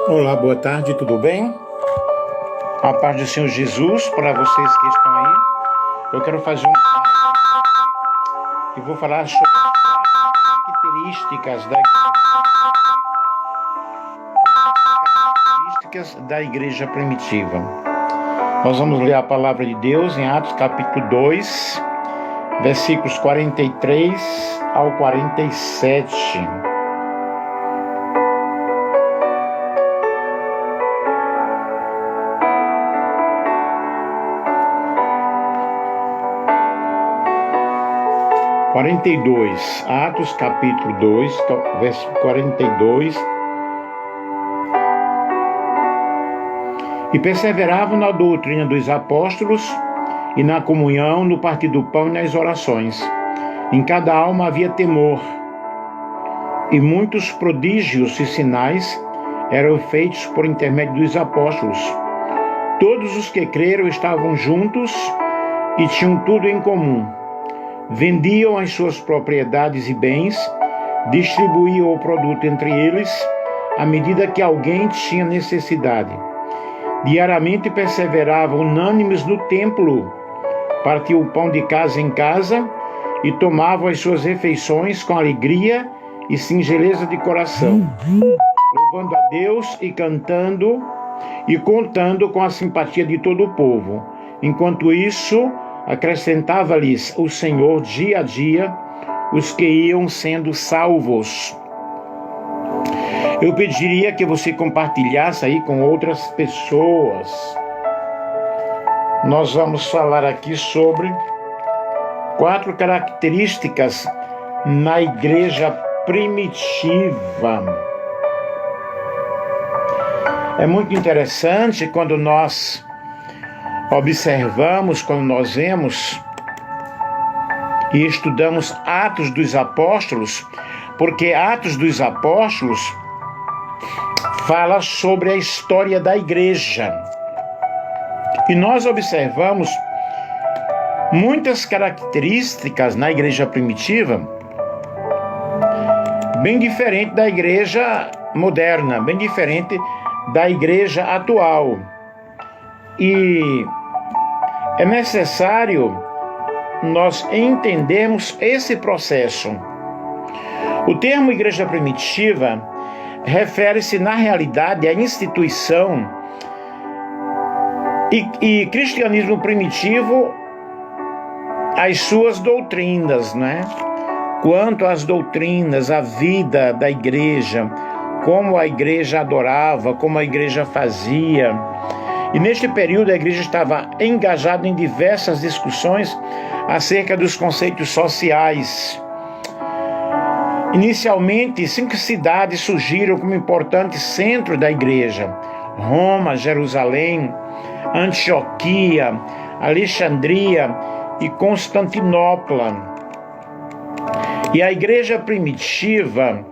Olá, boa tarde, tudo bem? A paz do Senhor Jesus para vocês que estão aí. Eu quero fazer uma live e vou falar sobre as características da igreja primitiva. Nós vamos ler a palavra de Deus em Atos capítulo 2, versículos 43 ao 47. Atos capítulo 2, versículo 42. E perseveravam na doutrina dos apóstolos e na comunhão, no partir do pão e nas orações. Em cada alma havia temor, e muitos prodígios e sinais eram feitos por intermédio dos apóstolos. Todos os que creram estavam juntos e tinham tudo em comum. Vendiam as suas propriedades e bens, distribuíam o produto entre eles, à medida que alguém tinha necessidade. Diariamente perseveravam unânimes no templo, partiam o pão de casa em casa e tomavam as suas refeições com alegria e singeleza de coração, louvando a Deus e cantando e contando com a simpatia de todo o povo. Enquanto isso, acrescentava-lhes o Senhor dia a dia os que iam sendo salvos. Eu pediria que você compartilhasse aí com outras pessoas. Nós vamos falar aqui sobre 4 características na igreja primitiva. É muito interessante quando nós observamos, quando nós vemos e estudamos Atos dos Apóstolos, porque Atos dos Apóstolos fala sobre a história da igreja. E nós observamos muitas características na igreja primitiva, bem diferente da igreja moderna, bem diferente da igreja atual. E é necessário nós entendermos esse processo. O termo igreja primitiva refere-se na realidade à instituição e cristianismo primitivo, às suas doutrinas, né? Quanto às doutrinas, a vida da igreja, como a igreja adorava, como a igreja fazia. E neste período a igreja estava engajada em diversas discussões acerca dos conceitos sociais. Inicialmente, 5 cidades surgiram como importantes centros da igreja: Roma, Jerusalém, Antioquia, Alexandria e Constantinopla. E a igreja primitiva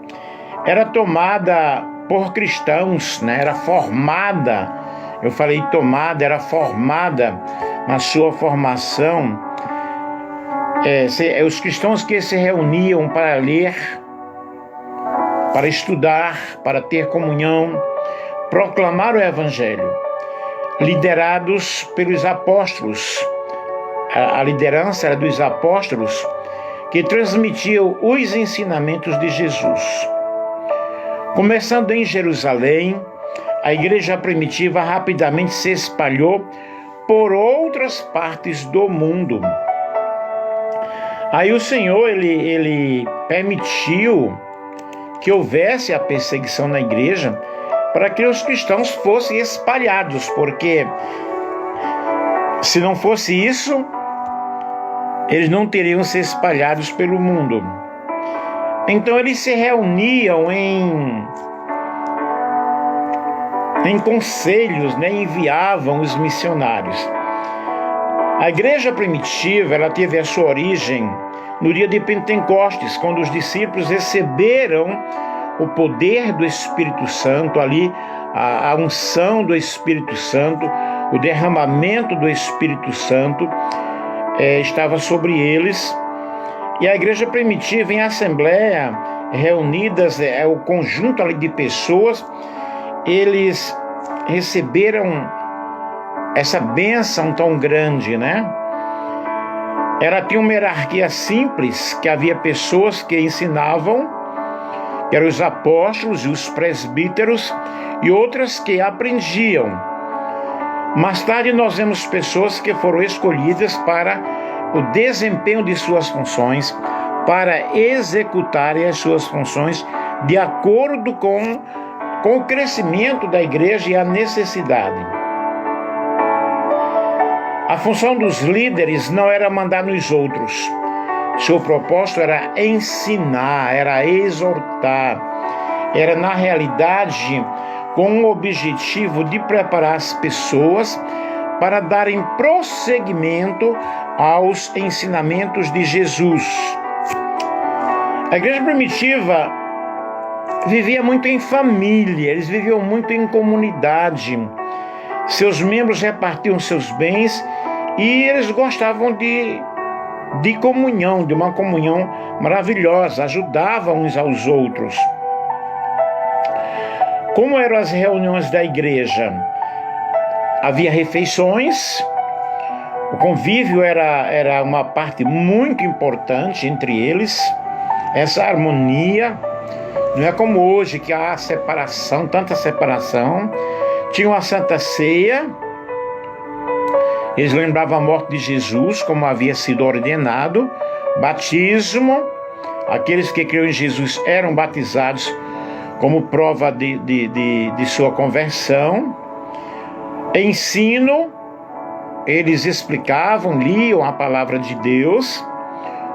era tomada por cristãos, né? Era formada, eu falei tomada, era formada na sua formação. Os cristãos que se reuniam para ler, para estudar, para ter comunhão, proclamar o evangelho, liderados pelos apóstolos. A liderança era dos apóstolos, que transmitiam os ensinamentos de Jesus. Começando em Jerusalém, a igreja primitiva rapidamente se espalhou por outras partes do mundo. Aí o Senhor, ele permitiu que houvesse a perseguição na igreja para que os cristãos fossem espalhados, porque se não fosse isso, eles não teriam se espalhados pelo mundo. Então eles se reuniam em conselhos, né? Enviavam os missionários. A igreja primitiva, ela teve a sua origem no dia de Pentecostes, quando os discípulos receberam o poder do Espírito Santo, ali a unção do Espírito Santo, o derramamento do Espírito Santo, estava sobre eles. E a igreja primitiva, em assembleia, reunidas, o conjunto ali de pessoas, eles receberam essa bênção tão grande, né? Tinha uma hierarquia simples, que havia pessoas que ensinavam, que eram os apóstolos e os presbíteros, e outras que aprendiam. Mais tarde nós vemos pessoas que foram escolhidas para o desempenho de suas funções, para executarem as suas funções de acordo com o crescimento da igreja e a necessidade. A função dos líderes não era mandar nos outros. Seu propósito era ensinar, era exortar. Era, na realidade, com o objetivo de preparar as pessoas para darem prosseguimento aos ensinamentos de Jesus. A igreja primitiva vivia muito em família, eles viviam muito em comunidade. Seus membros repartiam seus bens e eles gostavam de comunhão, de uma comunhão maravilhosa, ajudavam uns aos outros. Como eram as reuniões da igreja? Havia refeições, o convívio era uma parte muito importante entre eles, essa harmonia. Não é como hoje que há separação, tanta separação. Tinha a Santa Ceia, eles lembravam a morte de Jesus, como havia sido ordenado. Batismo, aqueles que criam em Jesus eram batizados como prova de sua conversão. Ensino, eles explicavam, liam a palavra de Deus.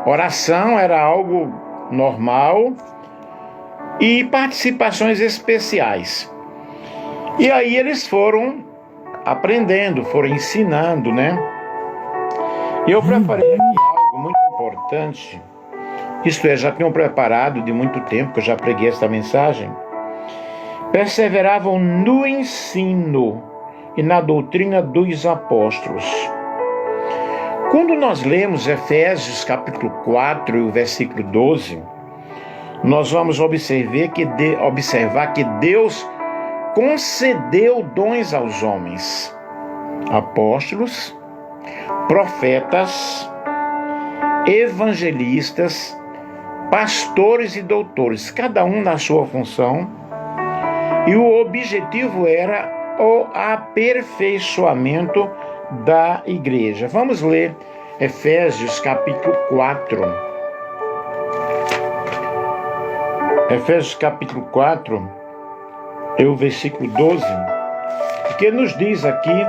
Oração era algo normal. E participações especiais. E aí eles foram aprendendo, foram ensinando, né? Eu preparei aqui algo muito importante. Isto é, já tinham preparado de muito tempo, que eu já preguei esta mensagem. Perseveravam no ensino e na doutrina dos apóstolos. Quando nós lemos Efésios capítulo 4 e o versículo 12, nós vamos observar que Deus concedeu dons aos homens, apóstolos, profetas, evangelistas, pastores e doutores, cada um na sua função, e o objetivo era o aperfeiçoamento da igreja. Vamos ler Efésios capítulo 4. Efésios capítulo 4, o versículo 12, que nos diz aqui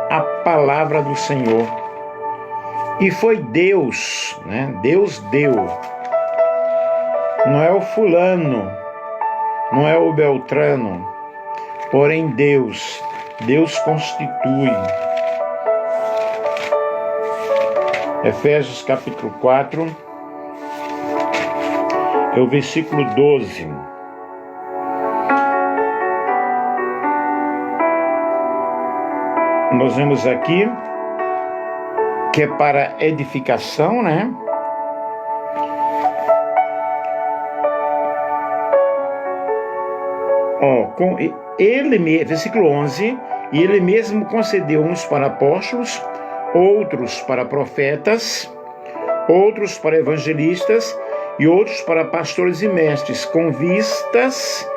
a palavra do Senhor. E foi Deus, né? Deus deu. Não é o fulano, não é o beltrano, porém Deus constitui. Efésios capítulo 4, o versículo 12. Nós vemos aqui que é para edificação, né? Versículo 11, e ele mesmo concedeu uns para apóstolos, outros para profetas, outros para evangelistas e outros para pastores e mestres, com vistas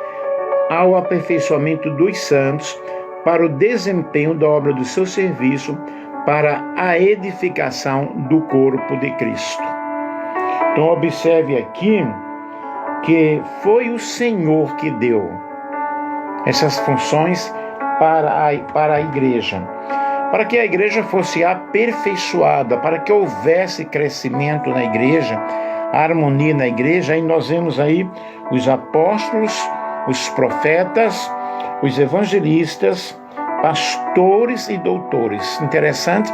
ao aperfeiçoamento dos santos, para o desempenho da obra do seu serviço, para a edificação do corpo de Cristo. Então observe aqui que foi o Senhor que deu essas funções para a igreja, para que a igreja fosse aperfeiçoada, para que houvesse crescimento na igreja, harmonia na igreja. Aí nós vemos aí os apóstolos, os profetas, os evangelistas, pastores e doutores. Interessante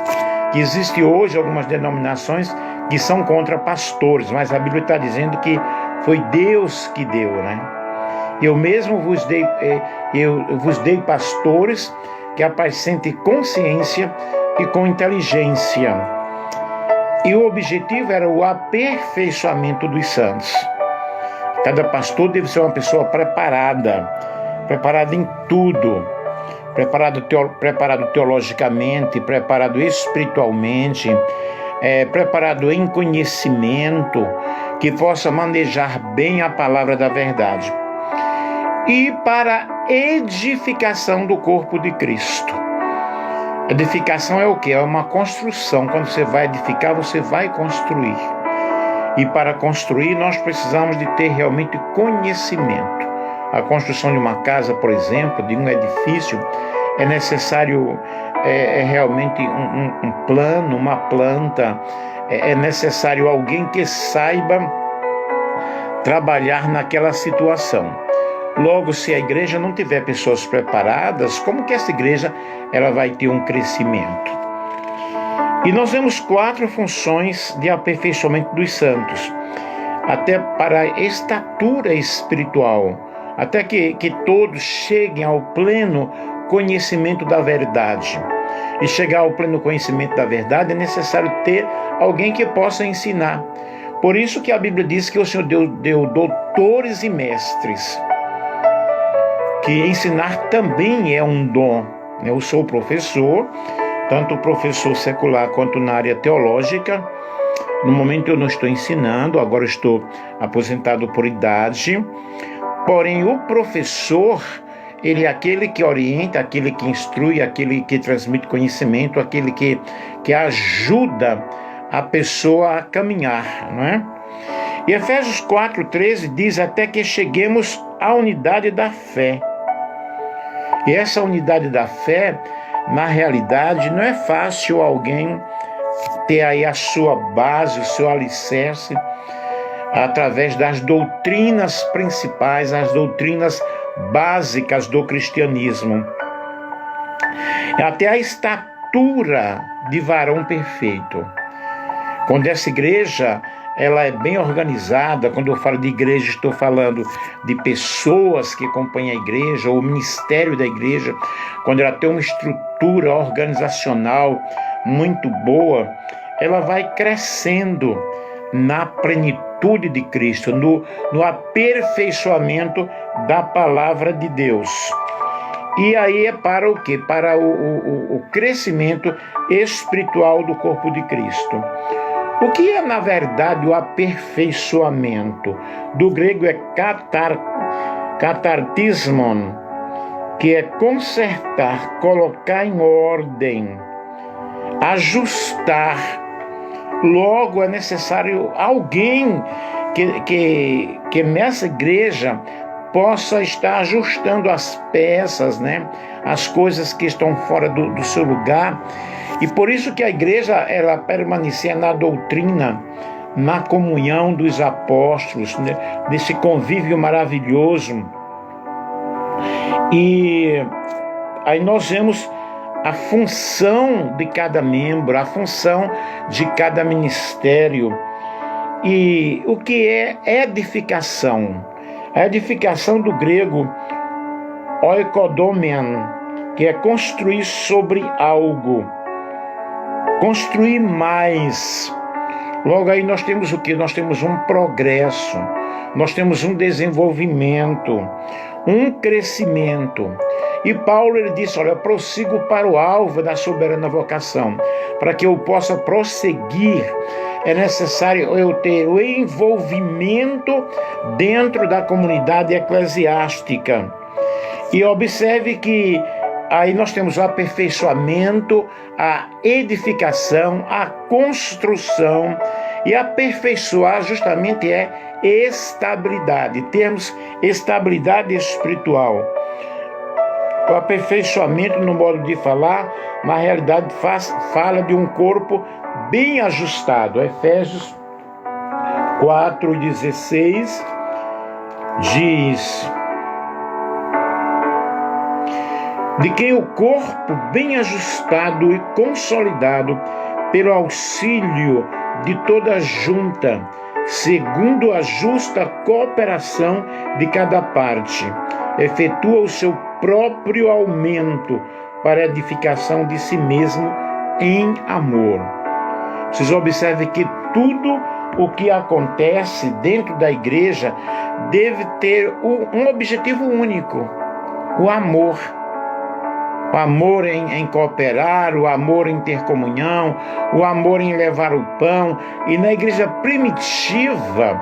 que existe hoje algumas denominações que são contra pastores, mas a Bíblia está dizendo que foi Deus que deu, né? Eu mesmo vos dei pastores que apacentem com ciência e com inteligência. E o objetivo era o aperfeiçoamento dos santos. Cada pastor deve ser uma pessoa preparada em tudo, preparado teologicamente, preparado espiritualmente, preparado em conhecimento, que possa manejar bem a palavra da verdade. E para edificação do corpo de Cristo. Edificação é o quê? É uma construção. Quando você vai edificar, você vai construir. E para construir, nós precisamos de ter realmente conhecimento. A construção de uma casa, por exemplo, de um edifício, é necessário realmente um plano, uma planta. É necessário alguém que saiba trabalhar naquela situação. Logo, se a igreja não tiver pessoas preparadas, como que essa igreja ela vai ter um crescimento? E nós vemos 4 funções de aperfeiçoamento dos santos, até para a estatura espiritual, até que todos cheguem ao pleno conhecimento da verdade. E chegar ao pleno conhecimento da verdade é necessário ter alguém que possa ensinar. Por isso que a Bíblia diz que o Senhor deu doutores e mestres, que ensinar também é um dom. Eu sou professor, tanto professor secular quanto na área teológica. No momento eu não estou ensinando, agora estou aposentado por idade. Porém, o professor, ele é aquele que orienta, aquele que instrui, aquele que transmite conhecimento, aquele que ajuda a pessoa a caminhar, não é? E Efésios 4:13 diz até que cheguemos à unidade da fé. E essa unidade da fé, na realidade, não é fácil alguém ter aí a sua base, o seu alicerce, através das doutrinas principais, as doutrinas básicas do cristianismo. Até a estatura de varão perfeito. Quando essa igreja ela é bem organizada, quando eu falo de igreja, estou falando de pessoas que acompanham a igreja, ou o ministério da igreja, quando ela tem uma estrutura organizacional muito boa, ela vai crescendo na plenitude de Cristo, no aperfeiçoamento da palavra de Deus. E aí é para o quê? Para o crescimento espiritual do corpo de Cristo. O que é, na verdade, o aperfeiçoamento? Do grego é katartismon, que é consertar, colocar em ordem, ajustar. Logo, é necessário alguém que nessa igreja possa estar ajustando as peças, né? As coisas que estão fora do seu lugar. E por isso que a igreja ela permanecia na doutrina, na comunhão dos apóstolos, né? Nesse convívio maravilhoso. E aí nós vemos a função de cada membro, a função de cada ministério. E o que é edificação? A edificação do grego oikodomian, que é construir sobre algo, construir mais. Logo aí nós temos o que? Nós temos um progresso, nós temos um desenvolvimento, um crescimento. E Paulo ele disse, olha, eu prossigo para o alvo da soberana vocação. Para que eu possa prosseguir, é necessário eu ter o envolvimento dentro da comunidade eclesiástica. E observe que aí nós temos o aperfeiçoamento, a edificação, a construção. E aperfeiçoar justamente é estabilidade. Termos estabilidade espiritual. O aperfeiçoamento, no modo de falar, na realidade fala de um corpo bem ajustado. Efésios 4:16 diz: de quem o corpo bem ajustado e consolidado pelo auxílio de toda a junta, segundo a justa cooperação de cada parte, efetua o seu próprio aumento para a edificação de si mesmo em amor. Vocês observem que tudo o que acontece dentro da igreja deve ter um objetivo único: o amor. O amor em cooperar, o amor em ter comunhão, o amor em levar o pão. E na igreja primitiva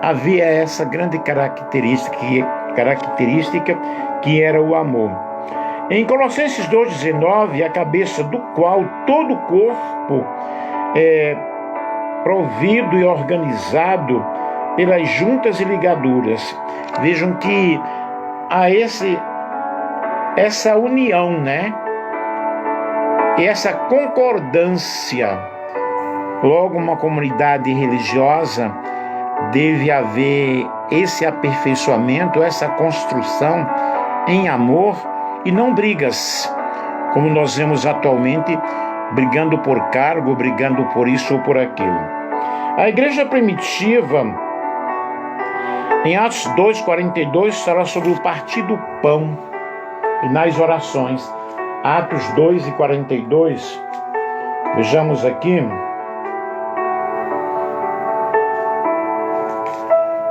havia essa grande característica que era o amor. Em Colossenses 2,19, a cabeça do qual todo o corpo é provido e organizado pelas juntas e ligaduras. Vejam que há essa união, né? E essa concordância. Logo, uma comunidade religiosa deve haver esse aperfeiçoamento, essa construção em amor e não brigas, como nós vemos atualmente, brigando por cargo, brigando por isso ou por aquilo. A igreja primitiva, em Atos 2,42, fala sobre o partir do pão e nas orações. Atos 2,42, vejamos aqui.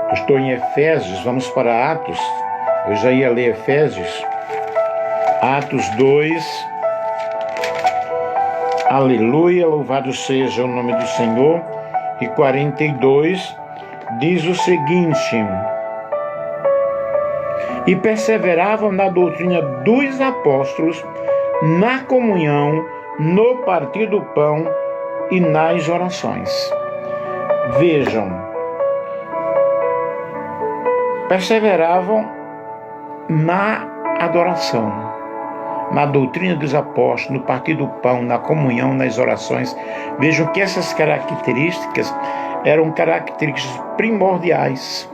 Eu estou em Efésios, vamos para Atos. Eu já ia ler Efésios. Atos 2. Aleluia, louvado seja o nome do Senhor. E 42 diz o seguinte: e perseveravam na doutrina dos apóstolos, na comunhão, no partir do pão e nas orações. Vejam, perseveravam na adoração, na doutrina dos apóstolos, no partir do pão, na comunhão, nas orações. Vejam que essas características eram características primordiais,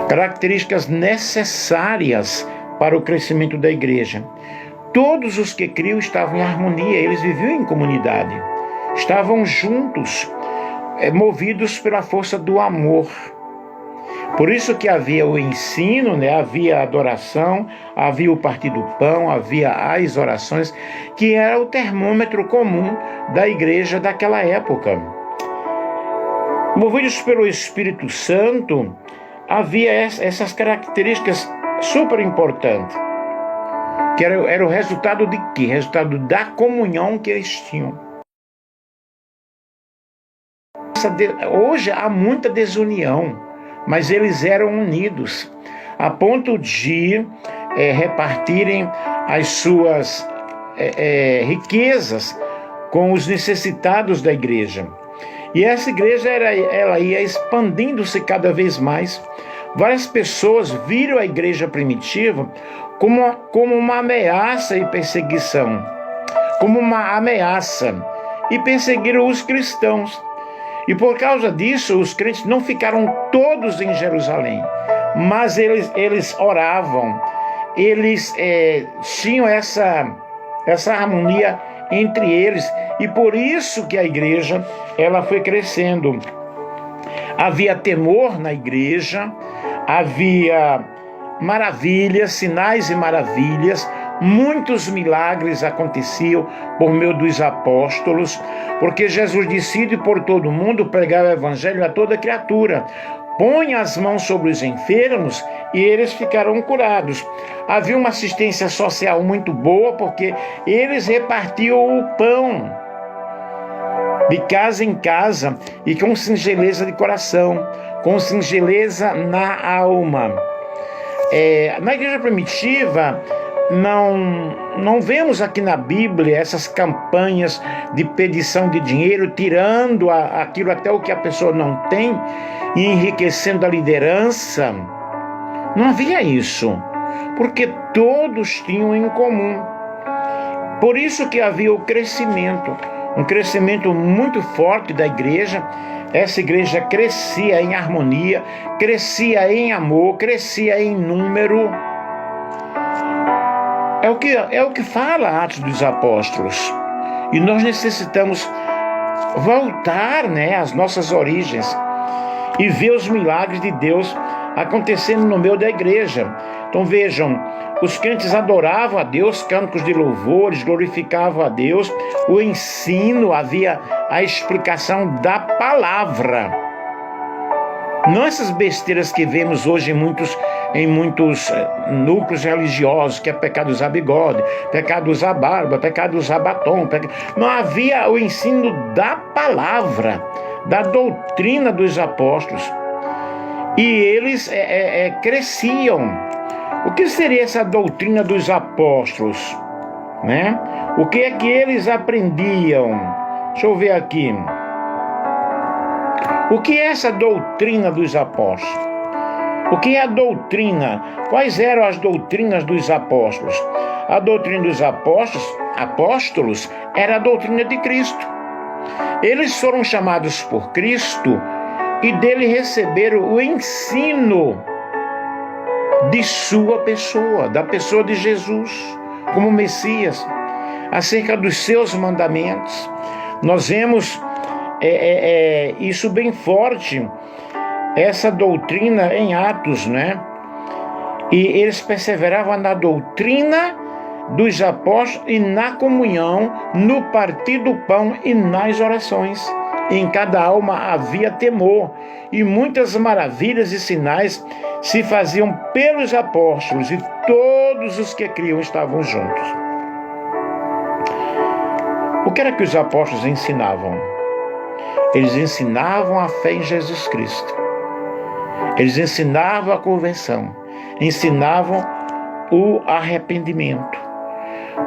características necessárias para o crescimento da igreja. Todos os que criam estavam em harmonia, eles viviam em comunidade, estavam juntos, movidos pela força do amor. Por isso que havia o ensino, né? Havia a adoração, havia o partir do pão, havia as orações, que era o termômetro comum da igreja daquela época. Movidos pelo Espírito Santo, havia essas características super importantes, que era o resultado de quê? Resultado da comunhão que eles tinham. Hoje há muita desunião, mas eles eram unidos, a ponto de repartirem as suas riquezas com os necessitados da igreja. E essa igreja ela ia expandindo-se cada vez mais. Várias pessoas viram a igreja primitiva como uma ameaça e perseguição, como uma ameaça, e perseguiram os cristãos. E por causa disso, os crentes não ficaram todos em Jerusalém, mas eles oravam, eles tinham essa harmonia entre eles, e por isso que a igreja ela foi crescendo. Havia temor na igreja, havia maravilhas, sinais e maravilhas, muitos milagres aconteciam por meio dos apóstolos, porque Jesus disse: ide por todo mundo pregar o evangelho a toda criatura. Põe as mãos sobre os enfermos e eles ficarão curados. Havia uma assistência social muito boa, porque eles repartiam o pão de casa em casa e com singeleza de coração, com singeleza na alma. Na igreja primitiva, não vemos aqui na Bíblia essas campanhas de pedição de dinheiro, tirando aquilo até o que a pessoa não tem e enriquecendo a liderança. Não havia isso, porque todos tinham em comum. Por isso que havia o crescimento, um crescimento muito forte da igreja. Essa igreja crescia em harmonia, crescia em amor, crescia em número. É o que fala Atos dos Apóstolos. E nós necessitamos voltar, às nossas origens. e ver os milagres de Deus acontecendo no meio da igreja. Então vejam, os crentes adoravam a Deus, cânticos de louvores, glorificavam a Deus, o ensino, havia a explicação da palavra. Não essas besteiras que vemos hoje em muitos núcleos religiosos, que é pecado usar bigode, pecado usar barba, pecado usar batom. Não havia o ensino da palavra, da doutrina dos apóstolos. E eles cresciam. O que seria essa doutrina dos apóstolos? Né? O que é que eles aprendiam? Deixa eu ver aqui. O que é essa doutrina dos apóstolos? O que é a doutrina? Quais eram as doutrinas dos apóstolos? A doutrina dos apóstolos era a doutrina de Cristo. Eles foram chamados por Cristo e dele receberam o ensino de sua pessoa, da pessoa de Jesus, como Messias, acerca dos seus mandamentos. Nós vemos isso bem forte, essa doutrina em Atos, né? E eles perseveravam na doutrina dos apóstolos e na comunhão, no partir do pão e nas orações. Em cada alma havia temor, e muitas maravilhas e sinais se faziam pelos apóstolos, e todos os que criam estavam juntos. O que era que os apóstolos ensinavam? Eles ensinavam a fé em Jesus Cristo. Eles ensinavam a conversão, ensinavam o arrependimento.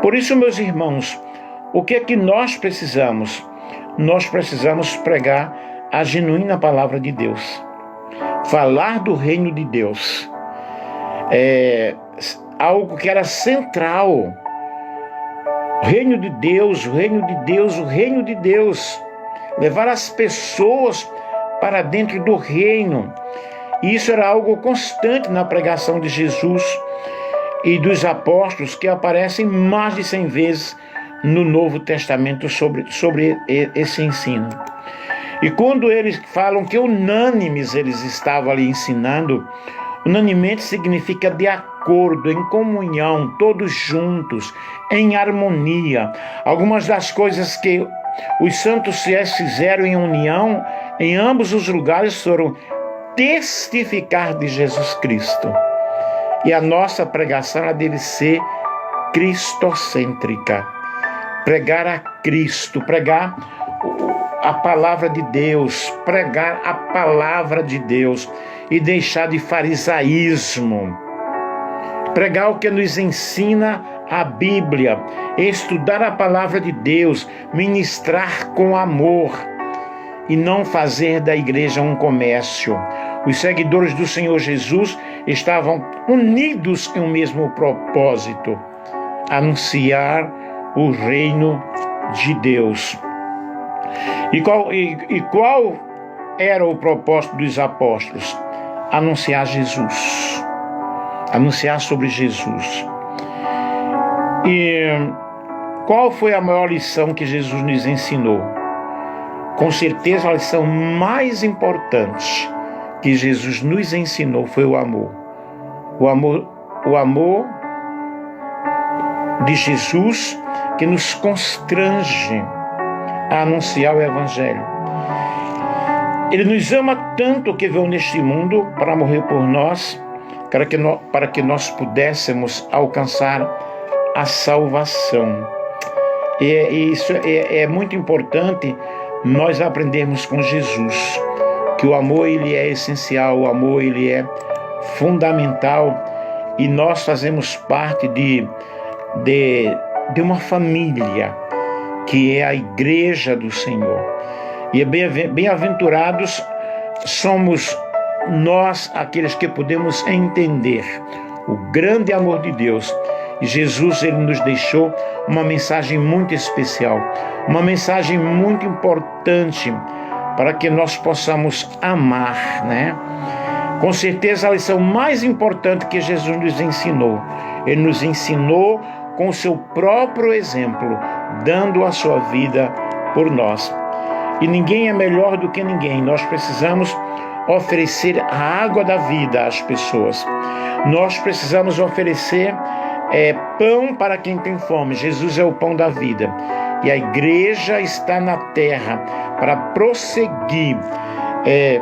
Por isso, meus irmãos, o que é que nós precisamos? Nós precisamos pregar a genuína palavra de Deus, falar do reino de Deus, algo que era central. O reino de Deus, o reino de Deus, o reino de Deus, levar as pessoas para dentro do reino. E isso era algo constante na pregação de Jesus e dos apóstolos, que aparecem mais de 100 vezes no Novo Testamento sobre esse ensino. E quando eles falam que unânimes eles estavam ali ensinando, unanimemente significa de acordo, em comunhão, todos juntos, em harmonia. Algumas das coisas que os santos fiéis fizeram em união, em ambos os lugares, foram testificar de Jesus Cristo. E a nossa pregação ela deve ser cristocêntrica. Pregar a Cristo, pregar a palavra de Deus, pregar a palavra de Deus e deixar de farisaísmo. Pregar o que nos ensina a Bíblia, estudar a palavra de Deus, ministrar com amor e não fazer da igreja um comércio. Os seguidores do Senhor Jesus estavam unidos em um mesmo propósito: anunciar o reino de Deus. E qual era o propósito dos apóstolos? Anunciar Jesus, anunciar sobre Jesus. E qual foi a maior lição que Jesus nos ensinou? Com certeza a lição mais importante que Jesus nos ensinou foi o amor. O amor de Jesus, que nos constrange a anunciar o Evangelho. Ele nos ama tanto que veio neste mundo para morrer por nós, para que nós pudéssemos alcançar a salvação. E isso é muito importante nós aprendermos com Jesus, que o amor ele é essencial, o amor ele é fundamental, e nós fazemos parte de uma família, que é a igreja do Senhor. E bem-aventurados somos nós, aqueles que podemos entender o grande amor de Deus. E Jesus, ele nos deixou uma mensagem muito especial, uma mensagem muito importante para que nós possamos amar, né? Com certeza a lição mais importante que Jesus nos ensinou, ele nos ensinou com o seu próprio exemplo, dando a sua vida por nós. E ninguém é melhor do que ninguém. Nós precisamos oferecer a água da vida às pessoas. Nós precisamos oferecer pão para quem tem fome. Jesus é o pão da vida. E a igreja está na terra para prosseguir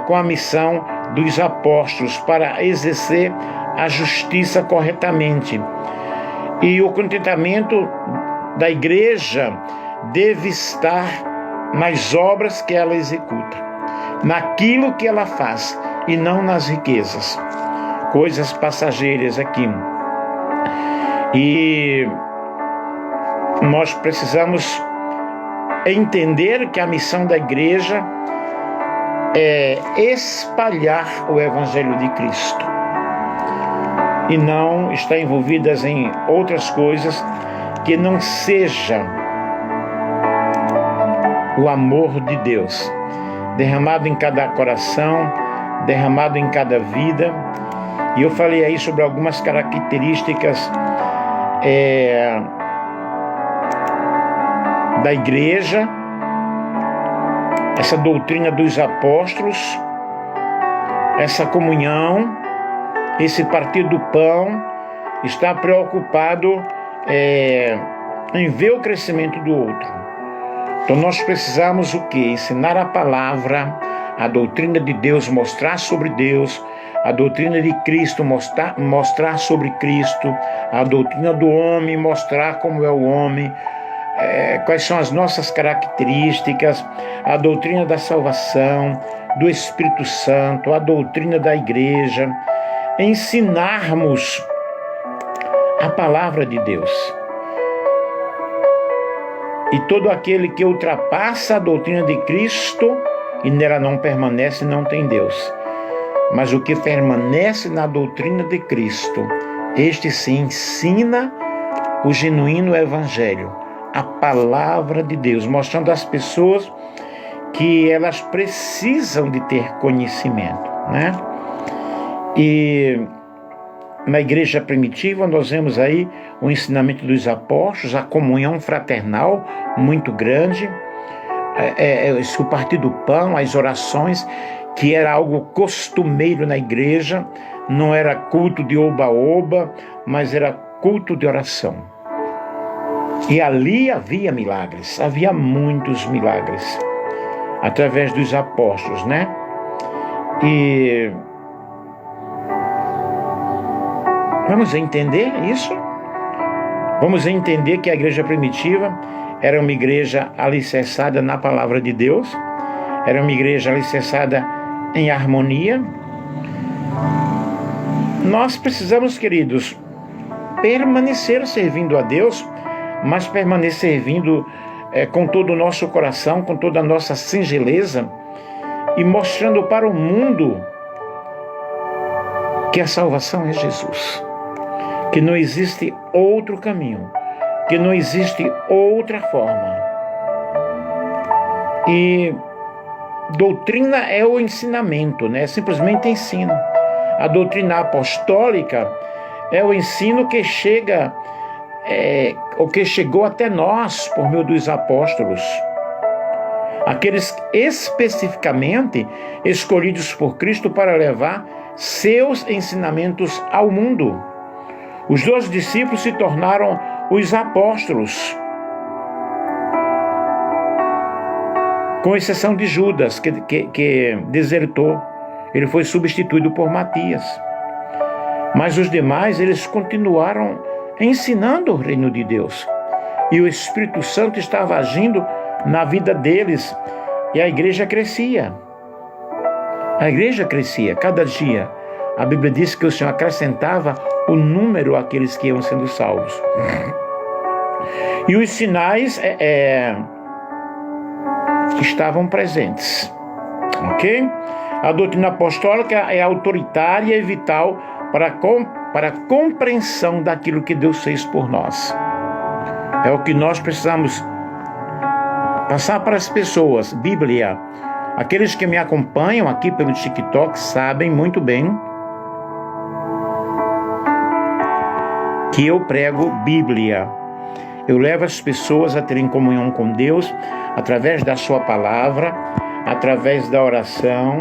com a missão dos apóstolos, para exercer a justiça corretamente. E o contentamento da igreja deve estar nas obras que ela executa, naquilo que ela faz, e não nas riquezas, coisas passageiras aqui. E nós precisamos entender que a missão da igreja é espalhar o Evangelho de Cristo e não estar envolvidas em outras coisas que não seja o amor de Deus derramado em cada coração, derramado em cada vida. E eu falei aí sobre algumas características da igreja, essa doutrina dos apóstolos, essa comunhão, esse partir do pão, está preocupado em ver o crescimento do outro. Então nós precisamos o quê? Ensinar a palavra, a doutrina de Deus, mostrar sobre Deus, a doutrina de Cristo, mostrar sobre Cristo, a doutrina do homem, mostrar como é o homem, quais são as nossas características, a doutrina da salvação, do Espírito Santo, a doutrina da igreja, ensinarmos a palavra de Deus. E todo aquele que ultrapassa a doutrina de Cristo e nela não permanece, não tem Deus. Mas o que permanece na doutrina de Cristo, este se ensina o genuíno evangelho, a palavra de Deus, mostrando às pessoas que elas precisam de ter conhecimento, né? E na igreja primitiva nós vemos aí o ensinamento dos apóstolos, a comunhão fraternal muito grande, o partir do pão, as orações, que era algo costumeiro na igreja, não era culto de oba-oba, mas era culto de oração. E ali havia milagres, havia muitos milagres, através dos apóstolos, né? E vamos entender isso? Vamos entender que a igreja primitiva era uma igreja alicerçada na palavra de Deus, era uma igreja alicerçada em harmonia. Nós precisamos, queridos, permanecer servindo a Deus, mas permanecer servindo com todo o nosso coração, com toda a nossa singeleza, e mostrando para o mundo que a salvação é Jesus, que não existe outro caminho, que não existe outra forma. E doutrina é o ensinamento, né? Simplesmente ensino. A doutrina apostólica é o ensino que chega, o que chegou até nós por meio dos apóstolos. Aqueles especificamente escolhidos por Cristo para levar seus ensinamentos ao mundo. Os 12 discípulos se tornaram os apóstolos, com exceção de Judas, que desertou. Ele foi substituído por Matias. Mas os demais, eles continuaram ensinando o reino de Deus. E o Espírito Santo estava agindo na vida deles. E a igreja crescia. A igreja crescia cada dia. A Bíblia diz que o Senhor acrescentava o número àqueles que iam sendo salvos. E os sinais estavam presentes. Ok? A doutrina apostólica é autoritária e vital para a compreensão daquilo que Deus fez por nós. É o que nós precisamos passar para as pessoas. Bíblia. Aqueles que me acompanham aqui pelo TikTok sabem muito bem que eu prego Bíblia. Eu levo as pessoas a terem comunhão com Deus através da sua palavra, através da oração.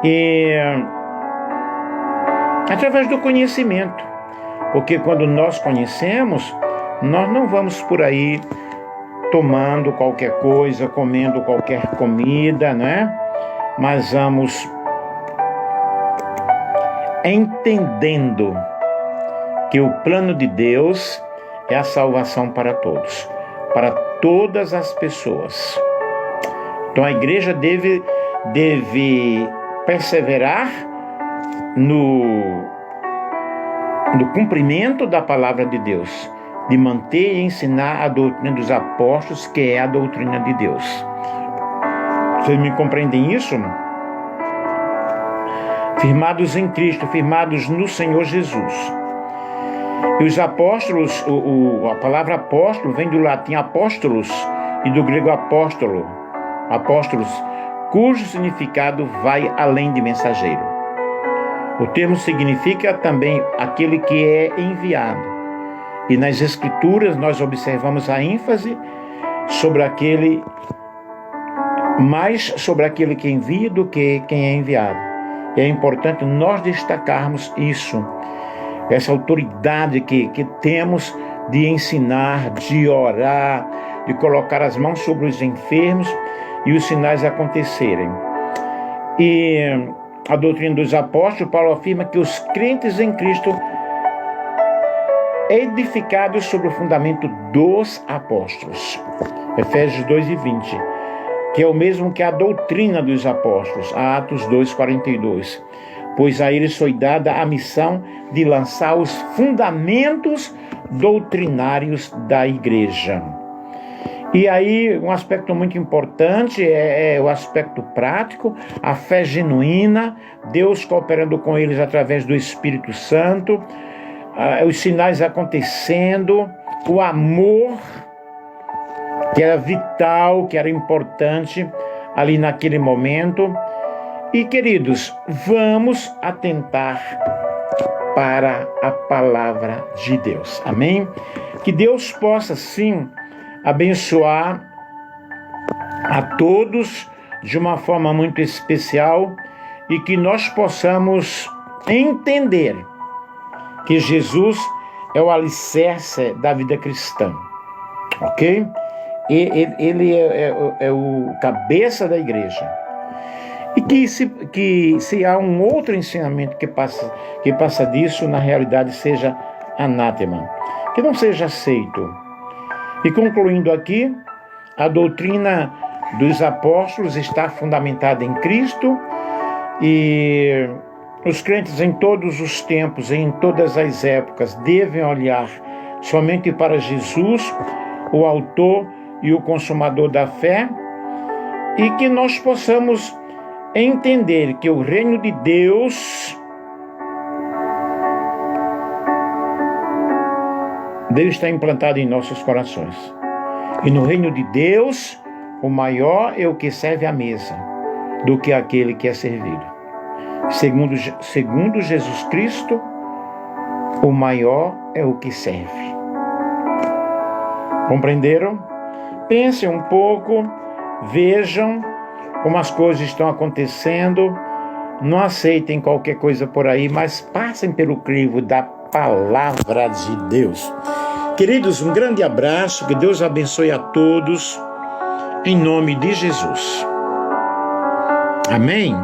E através do conhecimento, porque quando nós conhecemos, nós não vamos por aí tomando qualquer coisa, comendo qualquer comida, né? Mas vamos entendendo que o plano de Deus é a salvação para todos, para todas as pessoas. Então a igreja deve perseverar no cumprimento da palavra de Deus, de manter e ensinar a doutrina dos apóstolos, que é a doutrina de Deus. Vocês me compreendem isso? Firmados em Cristo, firmados no Senhor Jesus. E os apóstolos, a palavra apóstolo vem do latim apóstolos e do grego apóstolo, apóstolos, cujo significado vai além de mensageiro. O termo significa também aquele que é enviado. E nas Escrituras nós observamos a ênfase mais sobre aquele que envia do que quem é enviado. E é importante nós destacarmos isso, essa autoridade que temos de ensinar, de orar, de colocar as mãos sobre os enfermos e os sinais acontecerem. E a doutrina dos apóstolos, Paulo afirma que os crentes em Cristo edificados sobre o fundamento dos apóstolos. Efésios 2:20, que é o mesmo que a doutrina dos apóstolos, Atos 2:42. Pois a eles foi dada a missão de lançar os fundamentos doutrinários da igreja. E aí, um aspecto muito importante é o aspecto prático, a fé genuína, Deus cooperando com eles através do Espírito Santo, os sinais acontecendo, o amor, que era vital, que era importante ali naquele momento. E, queridos, vamos atentar para a palavra de Deus. Amém? Que Deus possa, sim, abençoar a todos de uma forma muito especial e que nós possamos entender que Jesus é o alicerce da vida cristã, ok? Ele é o cabeça da igreja. E que se há um outro ensinamento que passa disso, na realidade seja anátema, que não seja aceito. E concluindo aqui, a doutrina dos apóstolos está fundamentada em Cristo e os crentes em todos os tempos e em todas as épocas devem olhar somente para Jesus, o autor e o consumador da fé, e que nós possamos entender que o reino de Deus está implantado em nossos corações. E no reino de Deus, o maior é o que serve à mesa do que aquele que é servido. Segundo Jesus Cristo, o maior é o que serve. Compreenderam? Pensem um pouco, vejam como as coisas estão acontecendo, não aceitem qualquer coisa por aí, mas passem pelo crivo da palavra de Deus. Queridos, um grande abraço, que Deus abençoe a todos, em nome de Jesus. Amém?